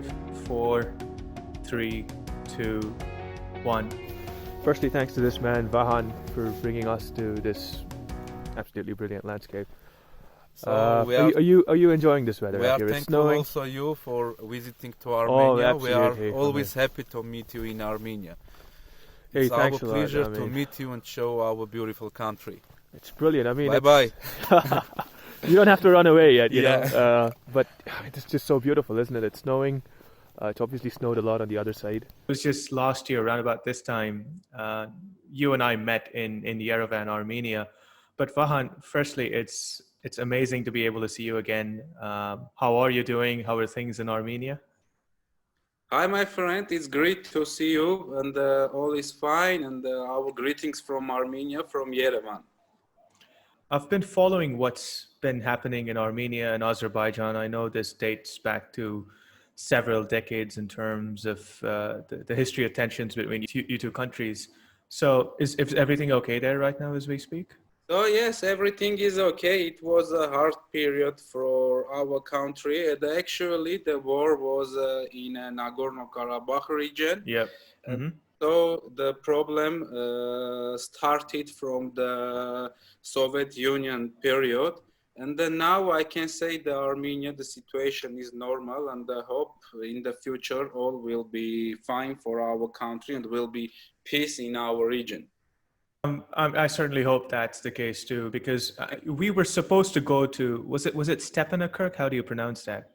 5, 4, 3, 2, 1. Firstly, thanks to this man, Vahan, for bringing us to this absolutely brilliant landscape. Are you enjoying this weather? We are It's thankful snowing. also you for visiting to Armenia. Absolutely. We are always happy to meet you in Armenia. Hey, It's our thanks a lot. pleasure to meet you and show our beautiful country. It's brilliant. I mean, bye. You don't have to run away yet, you Yeah. know. But it's just so beautiful, isn't it? It's snowing. It's obviously snowed a lot on the other side. It was just last year, around about this time, you and I met in Yerevan, Armenia. But Vahan, firstly, it's amazing to be able to see you again. How are you doing? How are things in Armenia? Hi, my friend. It's great to see you, and all is fine. And our greetings from Armenia, from Yerevan. I've been following what's been happening in Armenia and Azerbaijan. I know this dates back to several decades in terms of the history of tensions between you two countries. So is everything okay there right now as we speak? So yes, everything is okay. It was a hard period for our country. And actually, the war was in Nagorno-Karabakh region. Yep. Mm-hmm. So the problem started from the Soviet Union period. And then now I can say that Armenia, the situation is normal, and I hope in the future all will be fine for our country and will be peace in our region. I certainly hope that's the case too, because we were supposed to go to, was it Stepanakert? How do you pronounce that?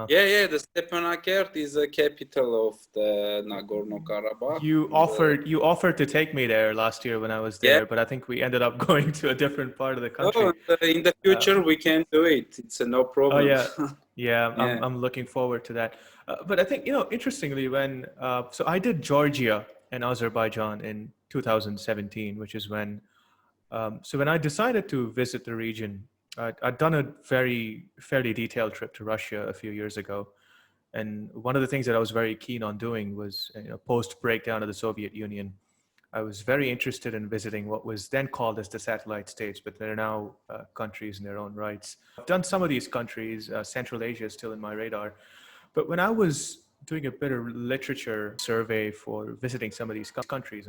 Yeah, the Stepanakert is the capital of the Nagorno-Karabakh. You offered to take me there last year when I was there, but I think we ended up going to a different part of the country. In the future we can do it. It's no problem. Oh yeah. I'm looking forward to that. But I think, interestingly, when so I did Georgia and Azerbaijan in 2017, which is when so when I decided to visit the region, I'd done a fairly detailed trip to Russia a few years ago. And one of the things that I was very keen on doing was, post breakdown of the Soviet Union, I was very interested in visiting what was then called as the satellite states, but they're now countries in their own rights. I've done some of these countries. Central Asia is still in my radar. But when I was doing a bit of literature survey for visiting some of these countries,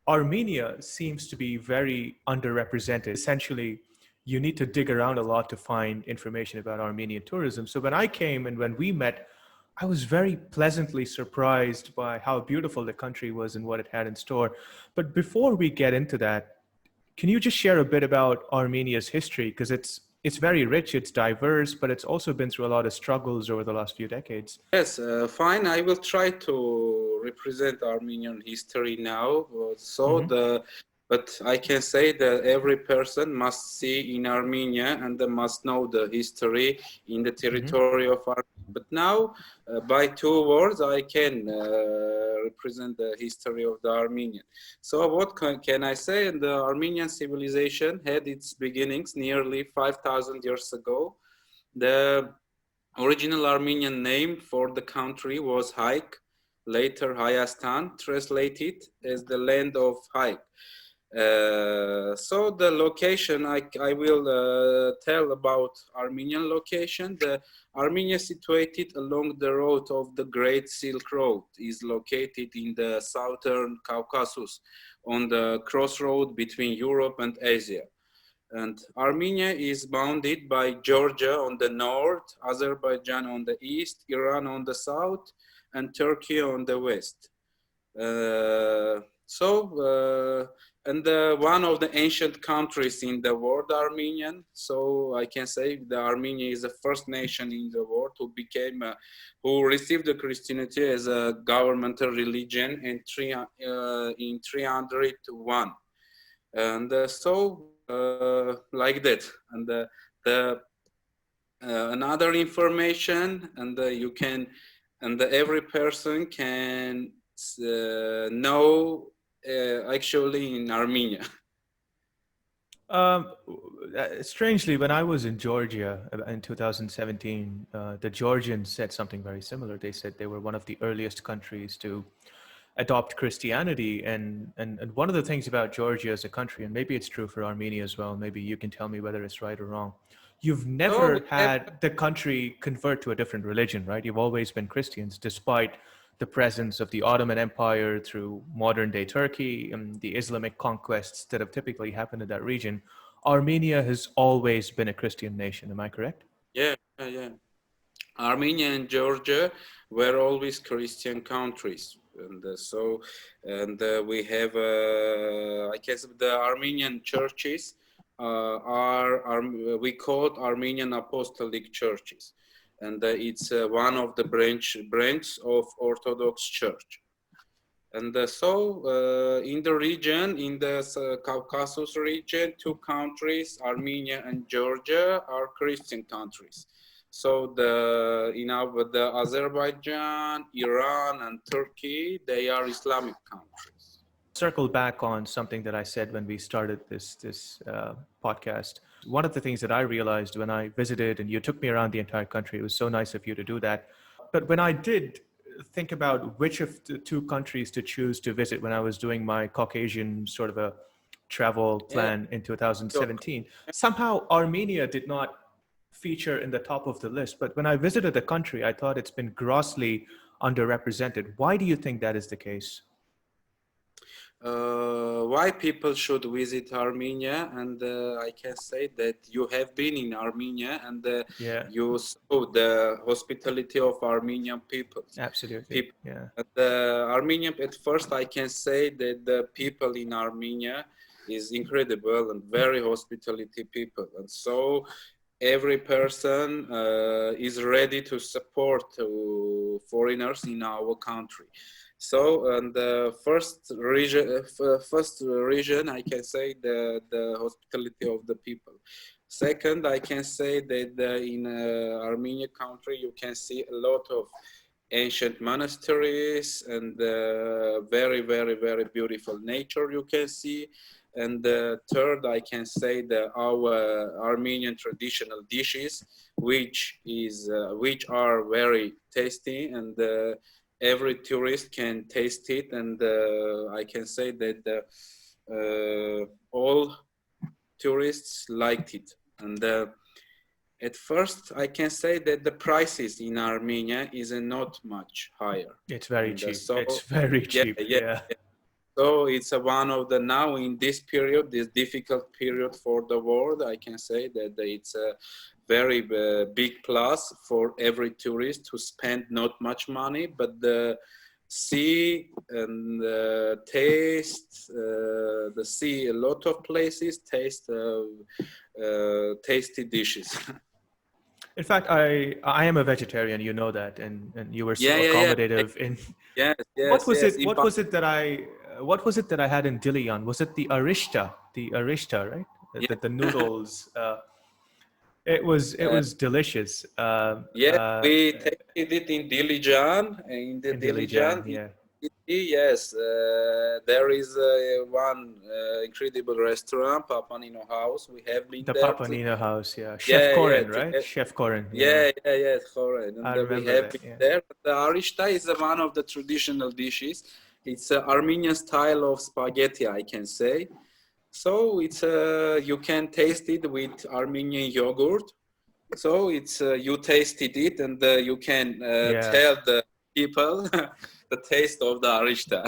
Armenia seems to be very underrepresented. Essentially, you need to dig around a lot to find information about Armenian tourism. So when I came and when we met, I was very pleasantly surprised by how beautiful the country was and what it had in store. But before we get into that, can you just share a bit about Armenia's history? Because it's very rich, it's diverse, but it's also been through a lot of struggles over the last few decades. Yes, fine. I will try to represent Armenian history now. But I can say that every person must see in Armenia and they must know the history in the territory of Armenia. But now, by 2 words, I can represent the history of the Armenian. So what can I say? The Armenian civilization had its beginnings nearly 5,000 years ago. The original Armenian name for the country was Haik, later Hayastan, translated as the land of Haik. So the location, I will tell about Armenian location. The Armenia situated along the road of the Great Silk Road is located in the southern Caucasus on the crossroad between Europe and Asia. And Armenia is bounded by Georgia on the north, Azerbaijan on the east, Iran on the south, and Turkey on the west. And one of the ancient countries in the world, Armenian. So I can say that Armenia is the first nation in the world who received the Christianity as a governmental religion in 301. And like that. And another information, and every person can know actually in Armenia. Strangely, when I was in Georgia in 2017, the Georgians said something very similar. They said they were one of the earliest countries to adopt Christianity. And one of the things about Georgia as a country, and maybe it's true for Armenia as well, maybe you can tell me whether it's right or wrong, you've never had the country convert to a different religion, right? You've always been Christians, despite the presence of the Ottoman Empire through modern day Turkey and the Islamic conquests that have typically happened in that region. Armenia has always been a Christian nation. Am I correct? Yeah, yeah. Armenia and Georgia were always Christian countries, and we have, I guess, the Armenian churches we call Armenian Apostolic churches, and it's one of the branch of Orthodox Church. And in the region, in the Caucasus region, two countries, Armenia and Georgia, are Christian countries. So the Azerbaijan, Iran, and Turkey, they are Islamic countries. Circle back on something that I said when we started this podcast. One of the things that I realized when I visited and you took me around the entire country, it was so nice of you to do that. But when I did think about which of the two countries to choose to visit when I was doing my Caucasian sort of a travel plan in 2017, somehow Armenia did not feature in the top of the list. But when I visited the country, I thought it's been grossly underrepresented. Why do you think that is the case? Why people should visit Armenia, and I can say that you have been in Armenia and you saw the hospitality of Armenian people. Absolutely. Armenian, at first I can say that the people in Armenia is incredible and very hospitality people, and so every person is ready to support foreigners in our country. So, and the first region, I can say the hospitality of the people. Second, I can say that in Armenia country, you can see a lot of ancient monasteries and very, very, very beautiful nature you can see. And third, I can say that our Armenian traditional dishes, which are very tasty, and every tourist can taste it, and I can say that all tourists liked it. And at first, I can say that the prices in Armenia is not much higher. It's very cheap. It's very cheap. Yeah. So it's one of the, now in this period, this difficult period for the world, I can say that it's a very big plus for every tourist to spend not much money, but see and taste, see a lot of places, taste tasty dishes. In fact, I am a vegetarian, you know that, and you were so accommodative in. Yes. What was it? What was it that I had in Dilian? Was it the arishta? The arishta, right? The noodles. It was delicious. We tasted it in Dilijan. In Dilijan, yes. There is one incredible restaurant, Papa Nino House. We have been there. The Papa Nino House, yeah. Chef Koren, right? Chef Koren. Yeah, Koren. And I remember we have that, been there. The arishta is one of the traditional dishes. It's an Armenian style of spaghetti, I can say. So it's you can taste it with Armenian yogurt. So it's you tasted it, and you can tell the people the taste of the arishta.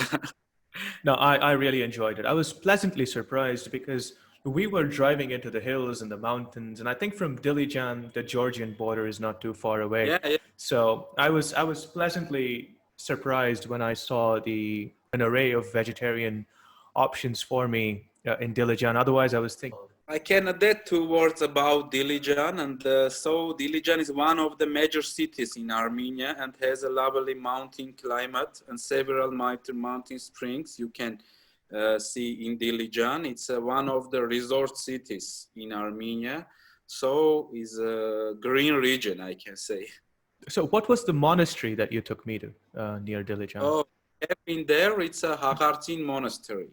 No, I really enjoyed it. I was pleasantly surprised because we were driving into the hills and the mountains, and I think from Dilijan, the Georgian border is not too far away. Yeah. So I was pleasantly surprised when I saw an array of vegetarian options for me in Dilijan. Otherwise, I was thinking. I can add 2 words about Dilijan, and so Dilijan is one of the major cities in Armenia and has a lovely mountain climate and several mountain springs you can see in Dilijan. It's one of the resort cities in Armenia, so is a green region, I can say. So what was the monastery that you took me to near Dilijan? Oh, I've been there. It's a Hagartin monastery.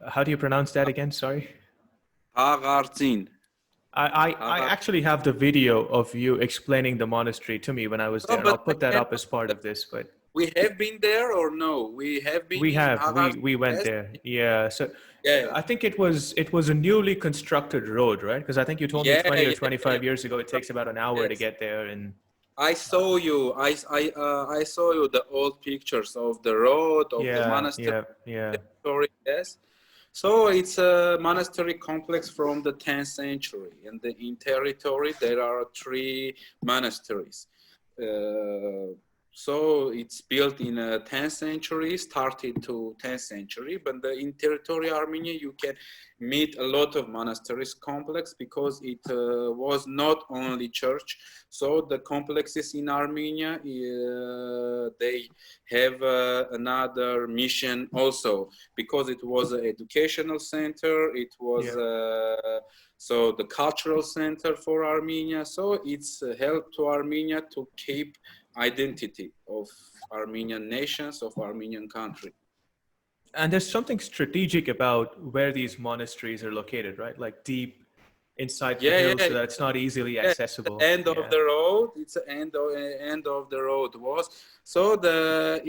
How do you pronounce that again? Sorry. Hagartin. I actually have the video of you explaining the monastery to me when I was there. I'll put that up as part of this. But we have been there or no? We have been We in have Hagar. we went Yes. there. Yeah. So Yeah. I think it was a newly constructed road, right? Because I think you told me Yeah. 20 or Yeah. 25 years ago it takes about an hour to Yes. get there. And I saw you. I saw you the old pictures of the road of the yeah, monastery. yeah, yeah. Yes. So it's a monastery complex from the 10th century, and in territory there are three monasteries. Uh, so it's built in the 10th century, started to 10th century, but in territory Armenia you can meet a lot of monasteries complex because it was not only church. So the complexes in Armenia, they have another mission also, because it was an educational center, it was so the cultural center for Armenia. So it's helped to Armenia to keep identity of Armenian nations, of Armenian country. And there's something strategic about where these monasteries are located, right? Like deep inside the hills, Yeah, so that it's not easily yeah. The accessible. end of the road. It's the end of the road was. So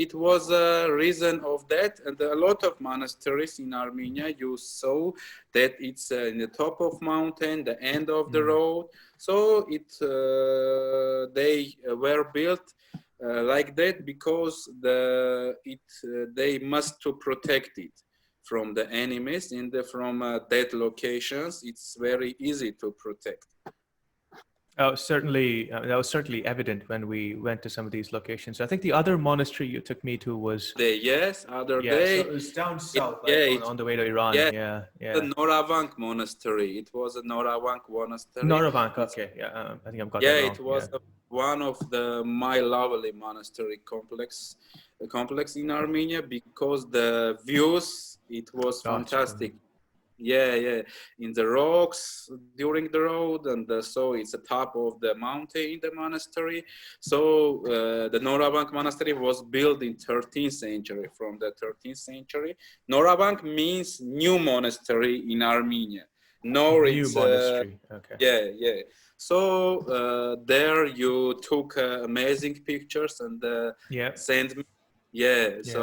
it was a reason of that, and a lot of monasteries in Armenia you saw that it's in the top of mountain, the end of the road. So they were built like that because they must to protect it from the enemies and from dead locations. It's very easy to protect. Certainly, that was certainly evident when we went to some of these locations. I think the other monastery you took me to was Other yeah, so day, it was down south, like yeah, on the way to Iran. yeah, Yeah, the yeah. Noravank monastery. It was a Noravank monastery. Noravank. It's Okay, yeah. I think I've got that Yeah, wrong. it Yeah. was one of the my lovely monastery complex in Armenia because the views, it was Oh, it's fantastic. brilliant. Yeah, in the rocks during the road, and so it's the top of the mountain in the monastery. So the Noravank monastery was built in 13th century. From the 13th century, Noravank means new monastery in Armenia. Nor New it's monastery. Okay. yeah. So there you took amazing pictures and Yeah, sent me. Yeah, yeah. so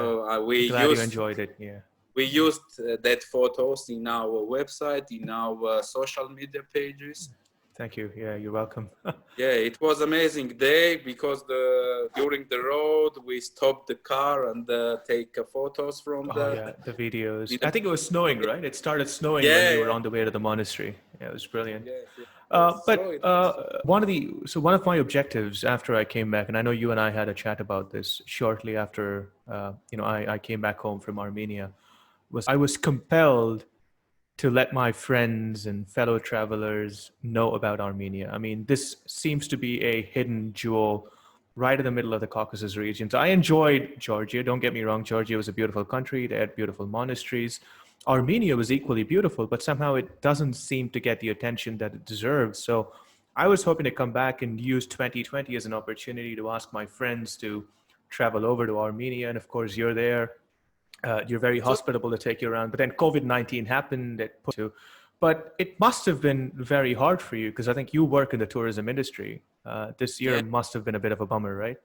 Glad you enjoyed it. Yeah. we used that photos in our website, in our social media pages. Thank you. Yeah, you're welcome. Yeah, it was amazing day because during the road we stopped the car and take photos from Oh yeah, the videos. in I the think it was snowing, right? It started snowing when we were yeah, on the way to the monastery. Yeah, it was brilliant. yes. So But it was one of my objectives after I came back, and I know you and I had a chat about this shortly after I came back home from Armenia, was I was compelled to let my friends and fellow travelers know about Armenia. I mean, this seems to be a hidden jewel right in the middle of the Caucasus region. So I enjoyed Georgia. Don't get me wrong, Georgia was a beautiful country. They had beautiful monasteries. Armenia was equally beautiful, but somehow it doesn't seem to get the attention that it deserves. So I was hoping to come back and use 2020 as an opportunity to ask my friends to travel over to Armenia. And of course, you're there. You're very so hospitable to take you around. But then COVID-19 happened. But it must have been very hard for you because I think you work in the tourism industry. This year yeah. must have been a bit of a bummer, right?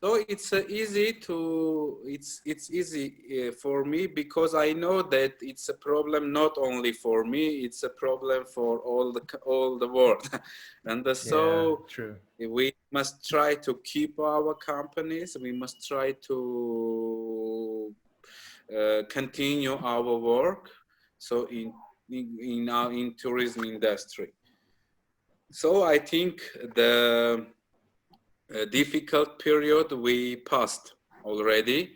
So it's easy for me because I know that it's a problem not only for me, it's a problem for all the world, and Yeah, so true. we must try to keep our companies. We must try to continue our work. So in tourism industry. So I think the difficult period we passed already,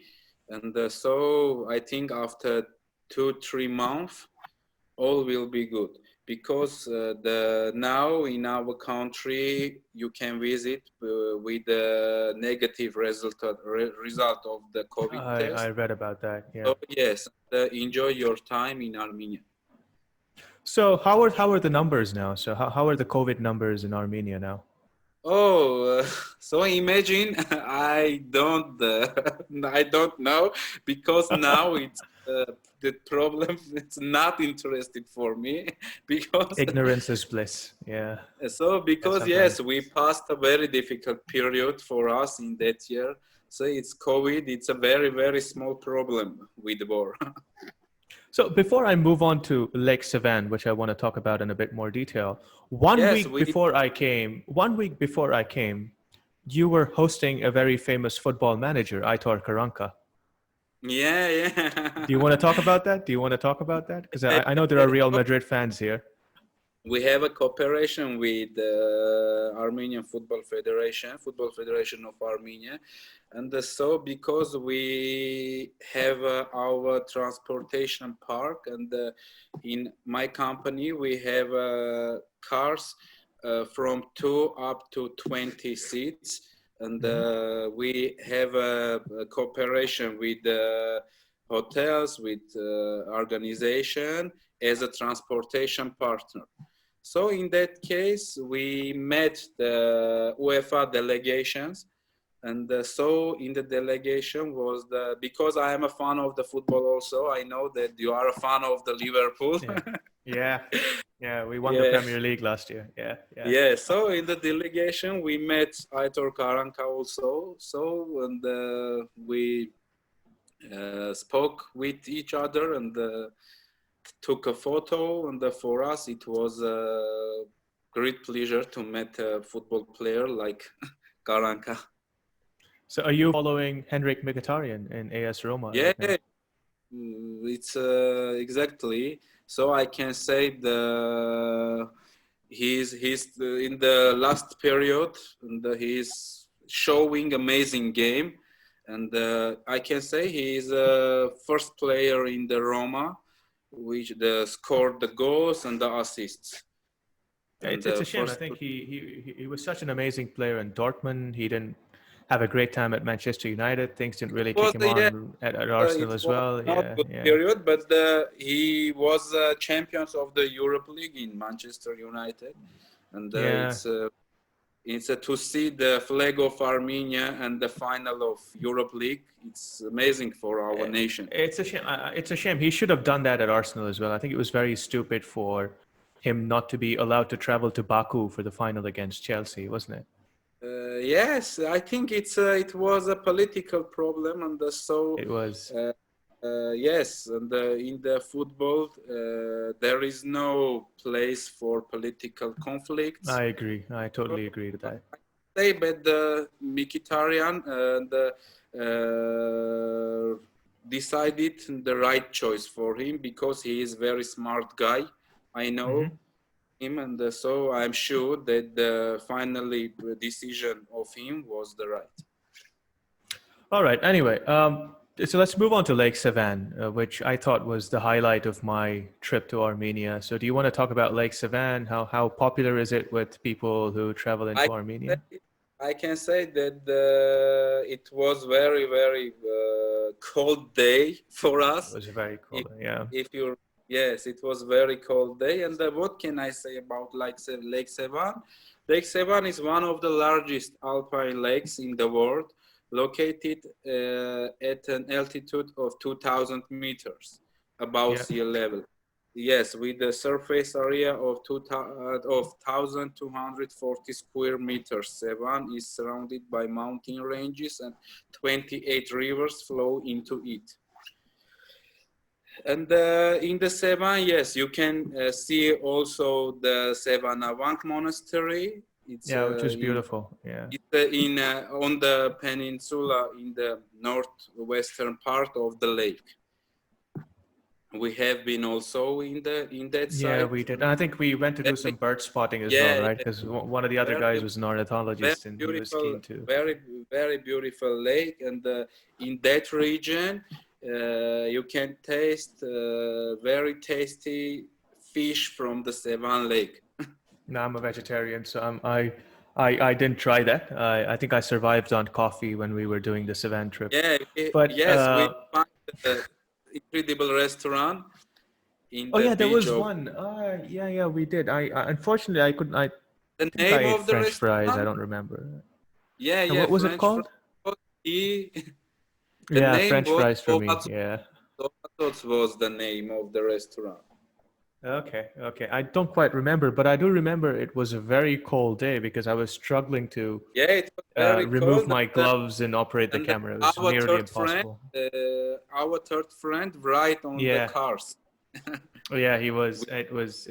and so I think after 2-3 months all will be good because now in our country you can visit with the negative result of the COVID I test. read about that. Yeah. So yes, enjoy your time in Armenia. So how are the numbers now? So how are the COVID numbers in Armenia now? Oh, so imagine I don't know because now it's the problem. It's not interested for me because Ignorance is bliss. Yeah. Yeah, because yes, sometimes. we passed a very difficult period for us in that year. say it's COVID. It's a very, very small problem with the war. So before I move on to Lake Sevan, which I want to talk about in a bit more detail, one week before I came, you were hosting a very famous football manager, Aitor Karanka. Yeah. Do you want to talk about that? Because I know there are Real Madrid fans here. We have a cooperation with the Armenian Football Federation of Armenia. And so because we have our transportation park, and in my company, we have cars from 2 up to 20 seats. And we have a cooperation with hotels, with organization as a transportation partner. So in that case, we met the UEFA delegations. And so in the delegation was because I am a fan of the football also, I know that you are a fan of the Liverpool. Yeah, we won the Premier League last year. Yeah, so in the delegation, we met Aitor Karanka also. So, and we spoke with each other and took a photo. And for us, it was a great pleasure to meet a football player like Karanka. So are you following Henrik Mkhitaryan in AS Roma? Yeah, it's exactly. So I can say he's in the last period, and he's showing amazing game, and I can say he is the first player in the Roma which scored the goals and the assists. It's a shame. I think he was such an amazing player in Dortmund. He didn't have a great time at Manchester United. Things didn't really kick him on at Arsenal as well. Period, but he was champions of the Europe League in Manchester United, and it's to see the flag of Armenia and the final of Europe League. It's amazing for our nation. It's a shame. It's a shame. He should have done that at Arsenal as well. I think it was very stupid for him not to be allowed to travel to Baku for the final against Chelsea, wasn't it? Yes, I think it was a political problem, and so it was. Yes, and in the football, there is no place for political conflicts. I agree. I totally agree with that. But Mkhitaryan decided the right choice for him because he is a very smart guy. I know him, and so I'm sure that the finally decision of him was the right. All right. Anyway, so let's move on to Lake Sevan, which I thought was the highlight of my trip to Armenia. So do you want to talk about Lake Sevan? How popular is it with people who travel into Armenia? I can say that it was very, very cold day for us. It was very cold, Yes, it was very cold day. And what can I say about Lake Sevan? Lake Sevan is one of the largest alpine lakes in the world, located at an altitude of 2,000 meters above sea level. Yes, with a surface area of 1,240 square meters. Sevan is surrounded by mountain ranges and 28 rivers flow into it. And in the Sevan, yes, you can see also the Sevanavank monastery. Which is beautiful. It's on the peninsula in the northwestern part of the lake. We have been also in that site. Yeah, we did. And I think we went to do some bird spotting as well, right? Because one of the other guys was an ornithologist, and he was keen to. Very, very beautiful lake, and in that region, you can taste very tasty fish from the Sevan lake. No, I'm a vegetarian, so I didn't try that. I think I survived on coffee when we were doing the Sevan trip. We found an incredible restaurant in the there was one. We did. Unfortunately I couldn't. The name of the French restaurant? fries. I don't remember. And what was it called? French fries for me. Tomatos was the name of the restaurant. Okay. I don't quite remember, but I do remember it was a very cold day because I was struggling to Yeah, it was very remove cold. my gloves and operate the And camera. It was our nearly third friend, impossible. ride on the Yeah, cars. yeah, he was. It was.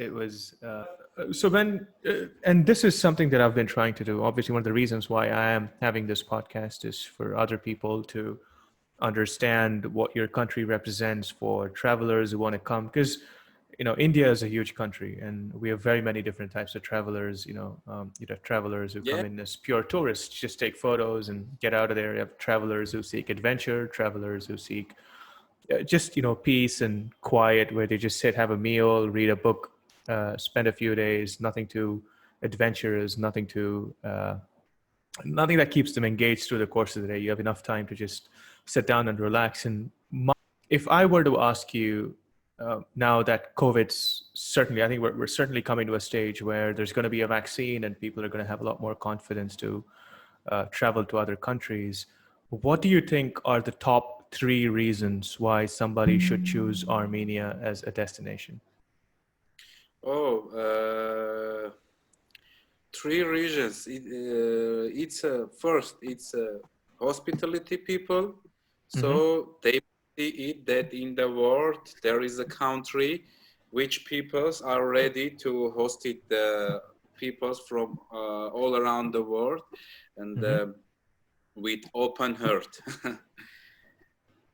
So when, and this is something that I've been trying to do. Obviously, one of the reasons why I am having this podcast is for other people to understand what your country represents for travelers who want to come, because India is a huge country and we have very many different types of travelers. You have travelers who Yeah, come in as pure tourists, just take photos and get out of there. You have travelers who seek adventure, travelers who seek just peace and quiet, where they just sit, have a meal, read a book, spend a few days, nothing too adventurous, nothing that keeps them engaged through the course of the day. You have enough time to just sit down and relax. And if I were to ask you, now that COVID's certainly, I think we're certainly coming to a stage where there's going to be a vaccine and people are going to have a lot more confidence to travel to other countries. What do you think are the top three reasons why somebody should choose Armenia as a destination? oh, three regions. It's first, it's hospitality people. Mm-hmm. So they see it that in the world there is a country which peoples are ready to host it, the peoples from all around the world, and Mm-hmm. with open heart. I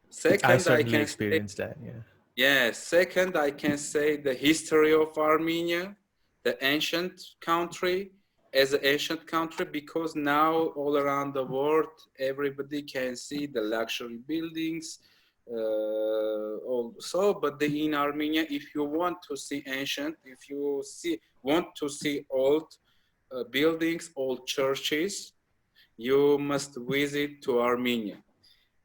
Second, I certainly can say, experienced that. Yeah. yeah, second, I can say the history of Armenia, the ancient country, as an ancient country, because now all around the world, everybody can see the luxury buildings. Also, but in Armenia, if you want to see ancient, if you want to see old buildings, old churches, you must visit to Armenia.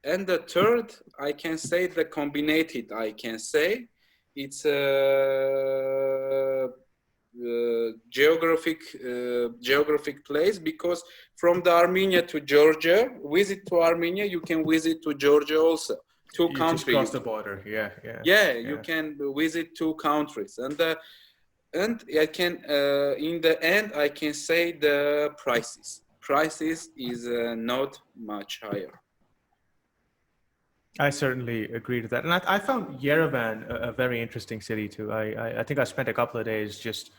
And the third, I can say the combined, I can say, it's a geographic place, because from the Armenia to Georgia, visit to Armenia, you can visit to Georgia also. Two You just countries, crossed the border. Yeah, yeah, yeah, you yeah. can visit two countries, and I can in the end I can say the prices is not much higher. I certainly agree to that. And I found Yerevan a very interesting city too. I think I spent a couple of days just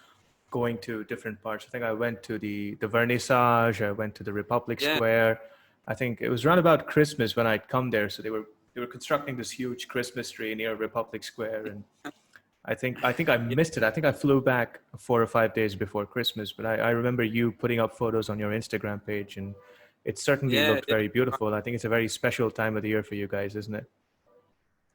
going to different parts. I think I went to the Vernissage, I went to the Republic Yeah, Square. I think it was around about Christmas when I'd come there. So they were constructing this huge Christmas tree near Republic Square, and I think I yeah, missed it. I think I flew back 4 or 5 days before Christmas, but I remember you putting up photos on your Instagram page, and it certainly yeah, looked yeah. very beautiful. I think it's a very special time of the year for you guys, isn't it?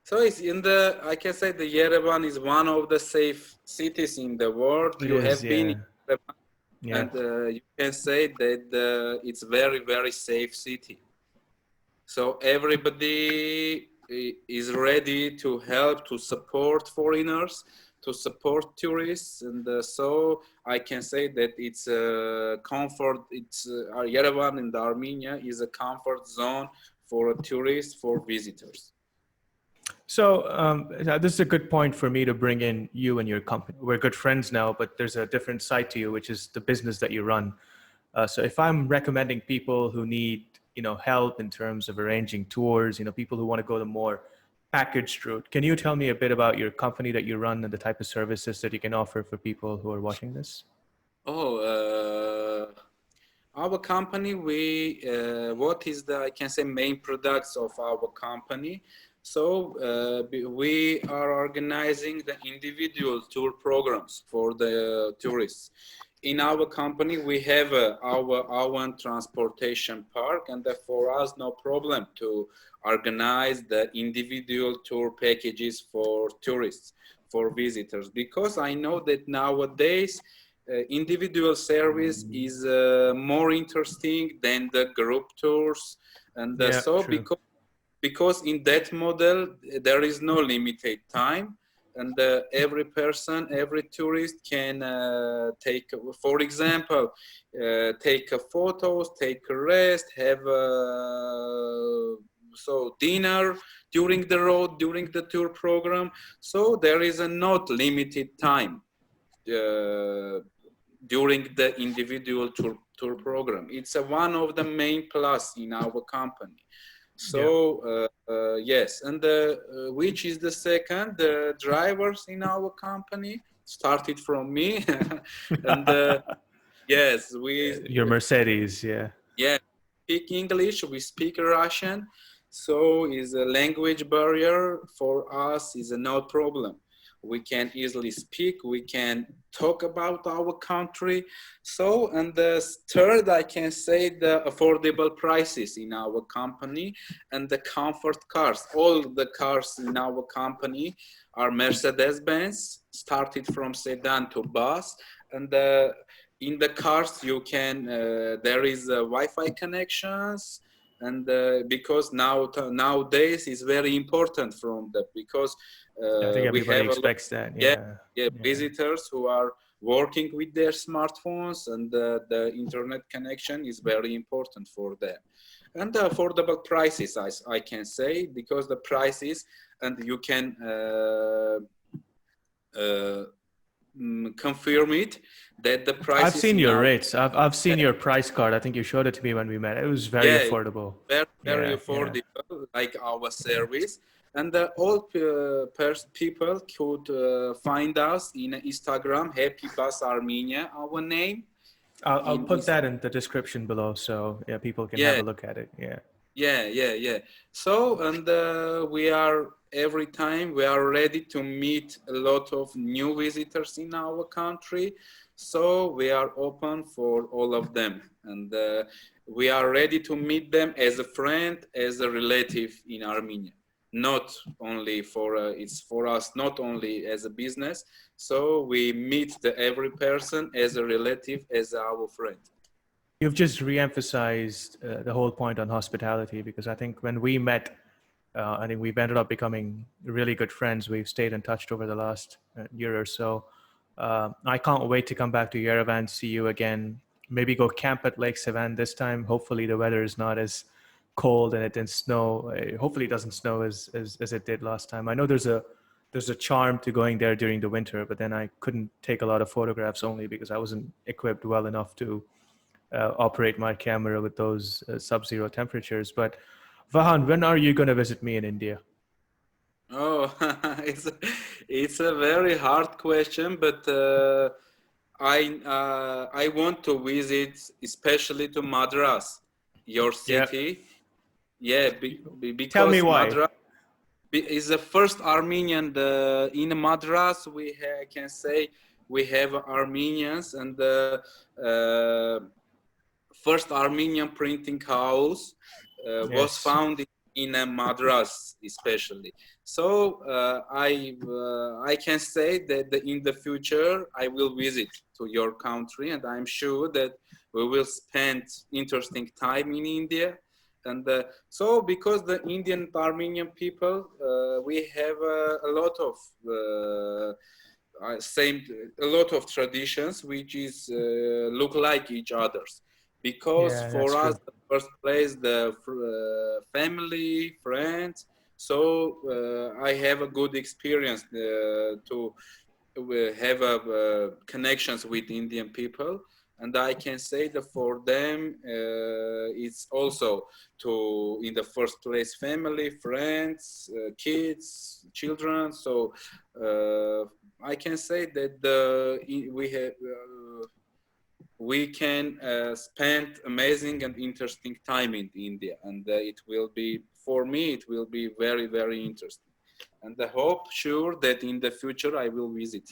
So it's in the, I can say the Yerevan is one of the safe cities in the world. It You is, have been in yeah, Yerevan, yeah. and you can say that it's very, very safe city. So everybody is ready to help, to support foreigners, to support tourists, and so I can say that it's a comfort. It's Yerevan in the Armenia is a comfort zone for tourists, for visitors. So this is a good point for me to bring in you and your company. We're good friends now, but there's a different side to you, which is the business that you run. So if I'm recommending people who need, help in terms of arranging tours, people who want to go the more packaged route, can you tell me a bit about your company that you run and the type of services that you can offer for people who are watching this? Oh, our company, what is the, I can say, main products of our company? So we are organizing the individual tour programs for the tourists. In our company, we have our own transportation park, and for us, no problem to organize the individual tour packages for tourists, for visitors, because I know that nowadays individual service is more interesting than the group tours, and Yeah, so true. because in that model there is no limited time, and every person, every tourist can take, for example, take photos, take a rest, have so dinner during the road, during the tour program. So there is a not limited time during the individual tour program. It's one of the main plus in our company. So yes, and which is the second? The drivers in our company started from me, and yes, Your Mercedes, yeah. yeah, speak English, we speak Russian, so is a language barrier for us is no problem. We can easily speak, we can talk about our country. So, and the third, I can say the affordable prices in our company and the comfort cars. All the cars in our company are Mercedes-Benz, started from sedan to bus, and in the cars you can there is Wi-Fi connections, and because nowadays is very important from that, because I think we everybody have expects that. visitors who are working with their smartphones, and the internet connection is very important for them. And the affordable prices, I can say, because the prices, and you can confirm it, that the prices. I've seen your rates. I've seen your price card. I think you showed it to me when we met. It was very affordable. Very affordable, like our service. And all people could find us in Instagram, Happy Bus Armenia, our name. I'll put that in the description below, so yeah, people can have a look at it. Yeah. So, and we are every time we are ready to meet a lot of new visitors in our country. So we are open for all of them, and we are ready to meet them as a friend, as a relative in Armenia. Not only for it's for us, not only as a business. So we meet every person as a relative, as our friend. You've just re-emphasized the whole point on hospitality, because I think when we met, I think we've ended up becoming really good friends. We've stayed in touch over the last year or so. I can't wait to come back to Yerevan, see you again, maybe go camp at Lake Sevan this time. Hopefully the weather is not as cold and it didn't snow. Hopefully it doesn't snow as it did last time. I know there's a charm to going there during the winter, but then I couldn't take a lot of photographs only because I wasn't equipped well enough to operate my camera with those sub-zero temperatures. But Vahan, when are you going to visit me in India? Oh, it's a very hard question, but I want to visit, especially to Madras, your city. Yeah, because tell me why. Madras is the first Armenian. In Madras, can say we have Armenians, and the first Armenian printing house was found in Madras, especially. So I can say that in the future I will visit to your country, and I'm sure that we will spend interesting time in India. And so, because the Indian Armenian people, we have a lot of a lot of traditions which is look like each other's. Because for us, the first place, the family, friends. So I have a good experience to have connections with Indian people. And I can say that for them, it's also in the first place, family, friends, kids, children. So I can say that we can spend amazing and interesting time in India, and it will be, for me, it will be very, very interesting. And I hope, sure, that in the future I will visit.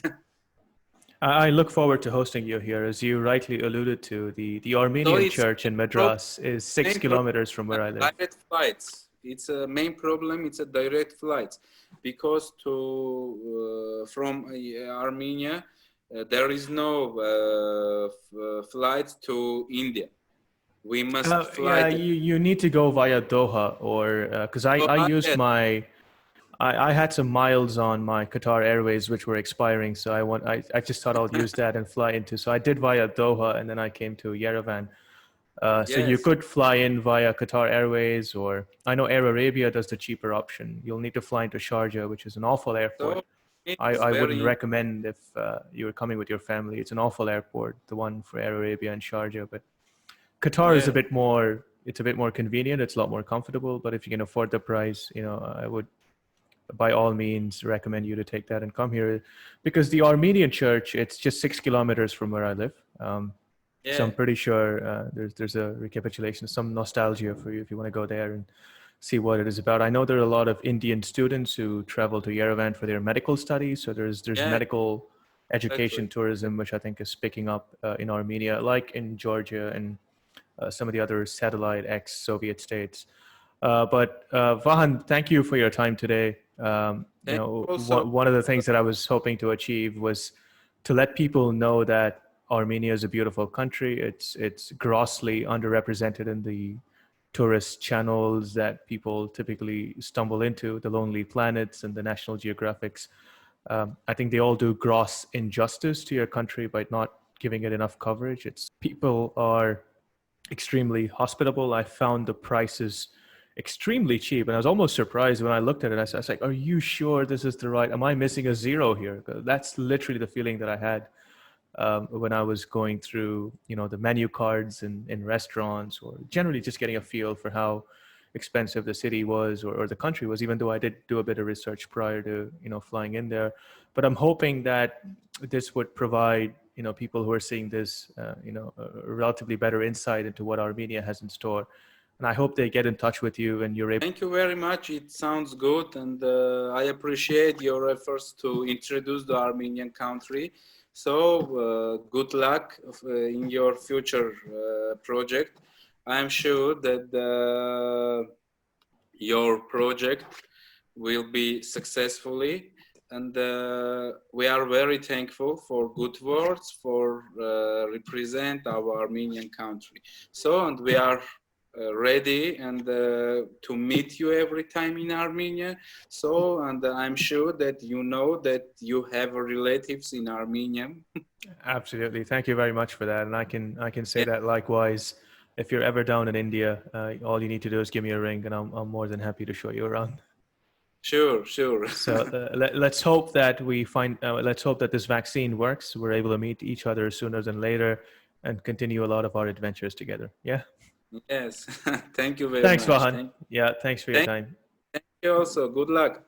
I look forward to hosting you here. As you rightly alluded to, the Armenian church in Madras is 6 kilometers from where I live. Direct flights. It's a main problem. It's a direct flights, because from Armenia there is no flight to India. We must fly. You need to go via Doha, or because I used I had some miles on my Qatar Airways which were expiring, so I just thought I'll use that and fly into. So I did via Doha, and then I came to Yerevan. So you Yes. could fly in via Qatar Airways, or I know Air Arabia does the cheaper option. You'll need to fly into Sharjah, which is an awful airport. So it's I wouldn't very recommend if you were coming with your family. It's an awful airport, the one for Air Arabia and Sharjah. But Qatar is yeah. it's a bit more convenient. It's a lot more comfortable. But if you can afford the price, I would by all means recommend you to take that and come here, because the Armenian church, it's just 6 kilometers from where I live. So Yeah. I'm pretty sure there's a recapitulation, some nostalgia for you if you want to go there and see what it is about. I know there are a lot of Indian students who travel to Yerevan for their medical studies. So there's Yeah. medical education Exactly. tourism, which I think is picking up in Armenia, like in Georgia and some of the other satellite ex-Soviet states. But Vahan, thank you for your time today. Thank you also. One of the things that I was hoping to achieve was to let people know that Armenia is a beautiful country. It's grossly underrepresented in the tourist channels that people typically stumble into, the Lonely Planets and the National Geographics. I think they all do gross injustice to your country by not giving it enough coverage. It's people are extremely hospitable. I found the prices extremely cheap, and I was almost surprised when I looked at it. I was like, "Are you sure this is the right? Am I missing a zero here?" 'Cause that's literally the feeling that I had when I was going through, the menu cards in restaurants, or generally just getting a feel for how expensive the city was, or the country was, even though I did do a bit of research prior to, flying in there. But I'm hoping that this would provide, people who are seeing this, a relatively better insight into what Armenia has in store. And I hope they get in touch with you and you're able. Thank you very much. It sounds good, and I appreciate your efforts to introduce the Armenian country. So, good luck in your future project. I'm sure that your project will be successfully, and we are very thankful for good words for represent our Armenian country. So, and we are ready and to meet you every time in Armenia. So, and I'm sure that you know that you have relatives in Armenia. Absolutely. Thank you very much for that. And I can say Yeah, that likewise. If you're ever down in India, all you need to do is give me a ring, and I'm more than happy to show you around. sure, sure. So let's hope that let's hope that this vaccine works. We're able to meet each other sooner than later and continue a lot of our adventures together. Yeah. Yes, thank you very Thanks, much. Vahan. Yeah. Thanks for your Thank, time. thank you also. Good luck.